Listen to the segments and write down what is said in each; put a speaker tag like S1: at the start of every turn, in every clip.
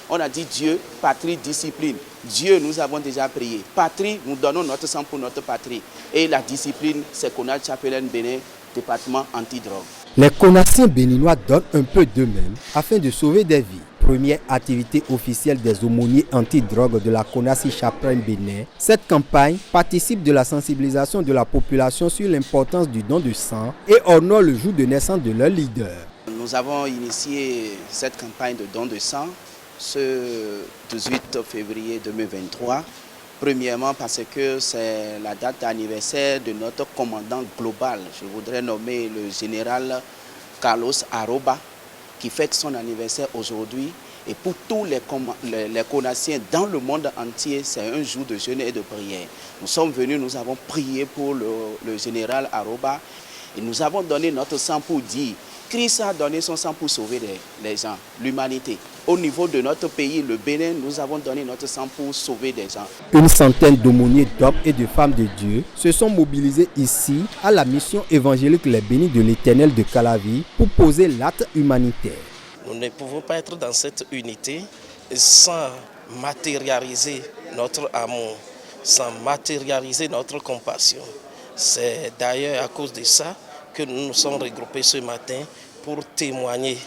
S1: On a dit Dieu, patrie, discipline. Dieu, nous avons déjà prié. Patrie, nous donnons notre sang pour notre patrie. Et la discipline, c'est Conal Chapelaine Bénin, département anti-drogue.
S2: Les Conassiens béninois donnent un peu d'eux-mêmes afin de sauver des vies. Première activité officielle des aumôniers anti-drogue de la Conassi Chapelaine Bénin, cette campagne participe de la sensibilisation de la population sur l'importance du don de sang et honore le jour de naissance de leur leader.
S1: Nous avons initié cette campagne de don de sang ce 18 février 2023. Premièrement parce que c'est la date d'anniversaire de notre commandant global. Je voudrais nommer le général Carlos Aroba qui fête son anniversaire aujourd'hui. Et pour tous les Conassiens dans le monde entier, c'est un jour de jeûne et de prière. Nous sommes venus, nous avons prié pour le général Aroba et nous avons donné notre sang pour dire Christ a donné son sang pour sauver les gens, l'humanité. Au niveau de notre pays, le Bénin, nous avons donné notre sang pour sauver des gens.
S2: Une centaine d'aumôniers d'hommes et de femmes de Dieu se sont mobilisés ici à la mission évangélique Les Bénis de l'Éternel de Calavi pour poser l'acte humanitaire.
S3: Nous ne pouvons pas être dans cette unité sans matérialiser notre amour, sans matérialiser notre compassion. C'est d'ailleurs à cause de ça que nous nous sommes regroupés ce matin pour témoigner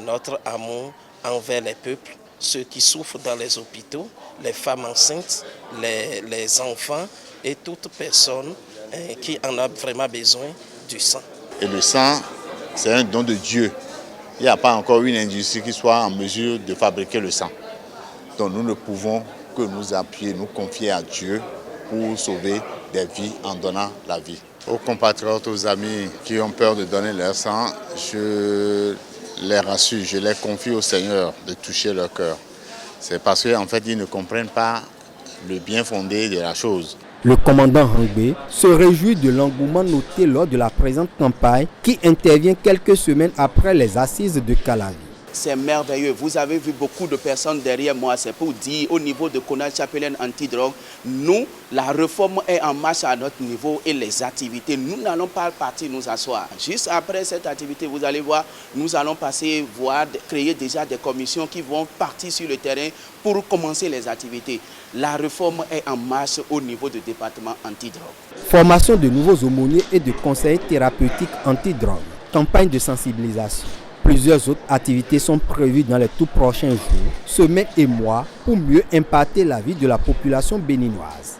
S3: notre amour envers les peuples, ceux qui souffrent dans les hôpitaux, les femmes enceintes, les enfants et toute personne qui en a vraiment besoin du sang.
S4: Et le sang, c'est un don de Dieu. Il n'y a pas encore une industrie qui soit en mesure de fabriquer le sang. Donc nous ne pouvons que nous appuyer, nous confier à Dieu pour sauver des vies en donnant la vie. Aux compatriotes, aux amis qui ont peur de donner leur sang, je les rassure, je les confie au Seigneur de toucher leur cœur. C'est parce qu'en fait, ils ne comprennent pas le bien fondé de la chose.
S2: Le commandant Hangbe se réjouit de l'engouement noté lors de la présente campagne qui intervient quelques semaines après les assises de Calavi.
S1: C'est merveilleux. Vous avez vu beaucoup de personnes derrière moi. C'est pour dire au niveau de Conal Chapelaine Anti-Drogue, nous, la réforme est en marche à notre niveau et les activités, nous n'allons pas partir nous asseoir. Juste après cette activité, vous allez voir, nous allons passer, créer déjà des commissions qui vont partir sur le terrain pour commencer les activités. La réforme est en marche au niveau du département anti-drogue.
S2: Formation de nouveaux aumôniers et de conseillers thérapeutiques anti-drogue. Campagne de sensibilisation. Plusieurs autres activités sont prévues dans les tout prochains jours, semaines et mois pour mieux impacter la vie de la population béninoise.